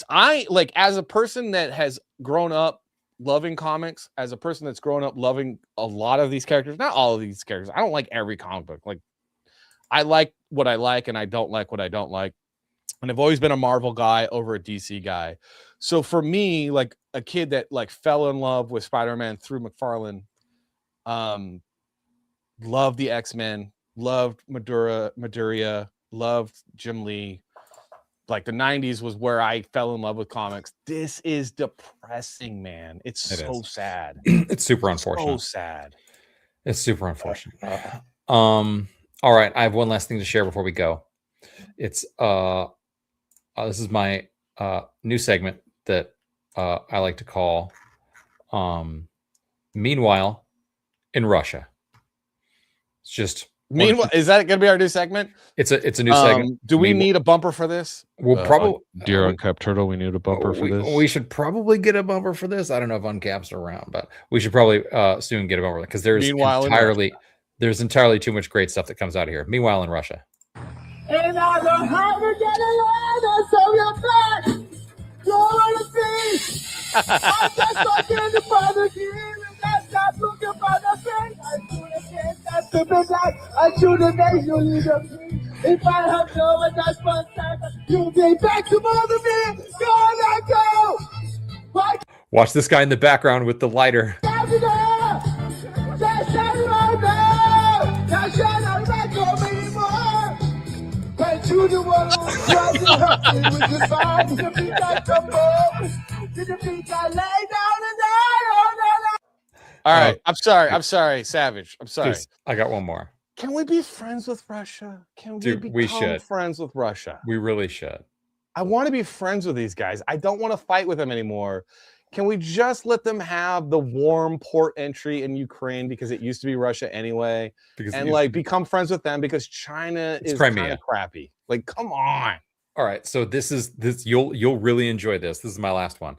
I like, as a person that has grown up loving comics, as a person that's grown up loving a lot of these characters, not all of these characters. I don't like every comic book. Like, I like what I like and I don't like what I don't like. And I've always been a Marvel guy over a DC guy. So for me, like a kid that like fell in love with Spider-Man through McFarlane, loved the X-Men, loved Maduria, loved Jim Lee. Like the 90s was where I fell in love with comics. This is depressing, man. It's so sad. It's super unfortunate. So sad. It's super unfortunate. All right, I have one last thing to share before we go. It's this is my new segment that I like to call Meanwhile in Russia. It's just Meanwhile, is that going to be our new segment? It's a new segment. Do we need a bumper for this? We'll probably Dear Uncapped Turtle, we need a bumper for this. We should probably get a bumper for this. I don't know if Uncap's around, but we should probably soon get a bumper because there's entirely too much great stuff that comes out of here. Meanwhile in Russia. And I don't have to get along so you're back. You wanna see? I'm just looking to find the game and that's not looking for the thing. I should have said that to be black. I should have made you leave the if I have no that's one time, you'll be back to bother me. Gonna go. Right. Watch this guy in the background with the lighter. All right. I'm sorry, Savage. I'm sorry. I got one more. Can we be friends with Russia? Can we become friends with Russia? We really should. I want to be friends with these guys. I don't want to fight with them anymore. Can we just let them have the warm port entry in Ukraine because it used to be Russia anyway, and like become friends with them because China is kind of crappy. Like, come on. All right, so this you'll really enjoy this. This is my last one.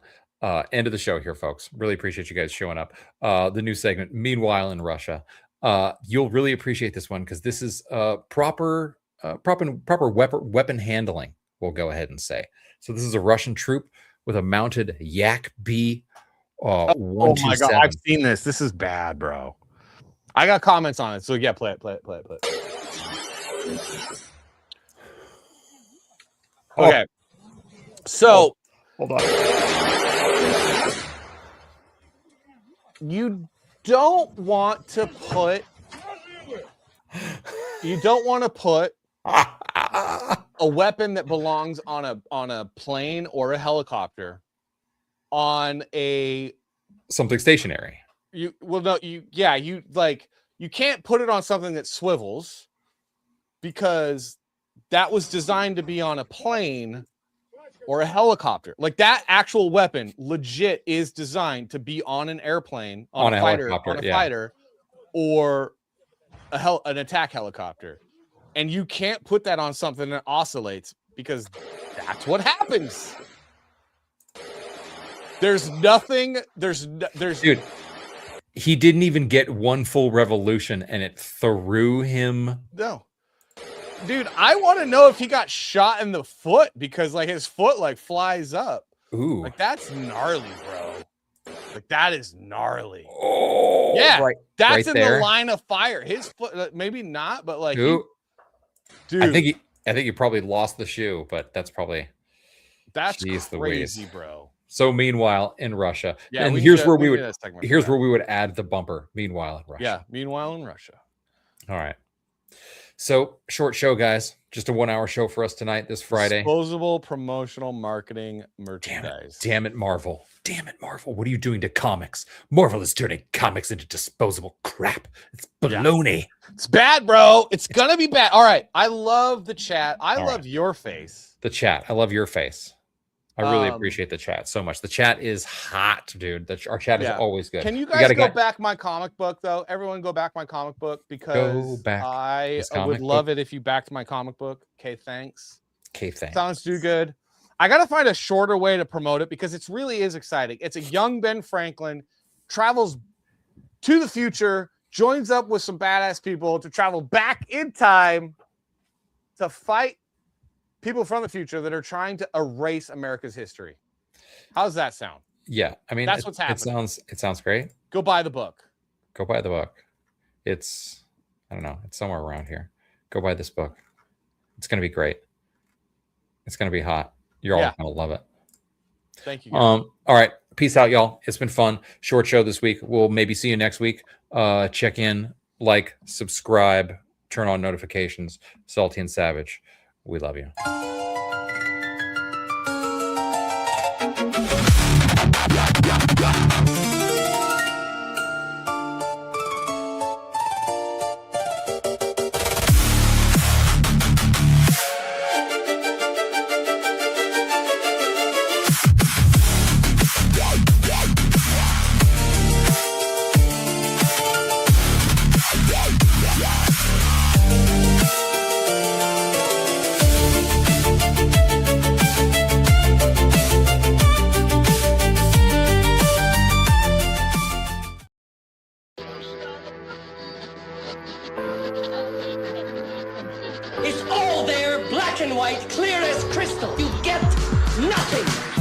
End of the show here, folks. Really appreciate you guys showing up. The new segment, Meanwhile in Russia. You'll really appreciate this one because this is proper weapon handling. We'll go ahead and say. So this is a Russian troop with a mounted Yak B. Oh my god, I've seen this. This is bad, bro. I got comments on it. So yeah, play it. Okay. So hold on. You don't want to put a weapon that belongs on a plane or a helicopter on something stationary. You can't put it on something that swivels because that was designed to be on a plane or a helicopter. Like that actual weapon legit is designed to be on an airplane, on a fighter or an attack helicopter. And you can't put that on something that oscillates because that's what happens. Dude, he didn't even get one full revolution and it threw him. No. Dude, I want to know if he got shot in the foot because like his foot like flies up. Ooh. Like that's gnarly, bro. Like that is gnarly. Oh, yeah. That's right in there. The line of fire. His foot, maybe not, but like dude. I think he probably lost the shoe, but that's probably crazy, bro. So meanwhile in Russia, yeah, and here's where we would add the bumper. Meanwhile in Russia. Yeah, meanwhile in Russia. All right. So short show, guys. Just a 1-hour show for us tonight, this Friday. Disposable promotional marketing merchandise. Damn it, Marvel. Damn it, Marvel. What are you doing to comics? Marvel is turning comics into disposable crap. It's baloney. Yeah. It's bad, bro. It's going to be bad. All right. I love the chat. I love your face. The chat. I love your face. I really appreciate the chat so much. The chat is hot, dude. Our chat is always good. Can you guys go back my comic book, though? Everyone go back my comic book because I would love it if you backed my comic book. Okay, thanks. Okay, thanks. Sounds too good. I got to find a shorter way to promote it because it really is exciting. It's a young Ben Franklin, travels to the future, joins up with some badass people to travel back in time to fight people from the future that are trying to erase America's history. How's that sound? Yeah, I mean, that's what's happening. It sounds great. Go buy the book. Go buy the book. It's, I don't know, it's somewhere around here. Go buy this book. It's going to be great. It's going to be hot. You're all going to love it. Thank you. Guys. All right. Peace out, y'all. It's been fun. Short show this week. We'll maybe see you next week. Check in, like, subscribe, turn on notifications. Salty and Savage. We love you. It's all there, black and white, clear as crystal. You get nothing.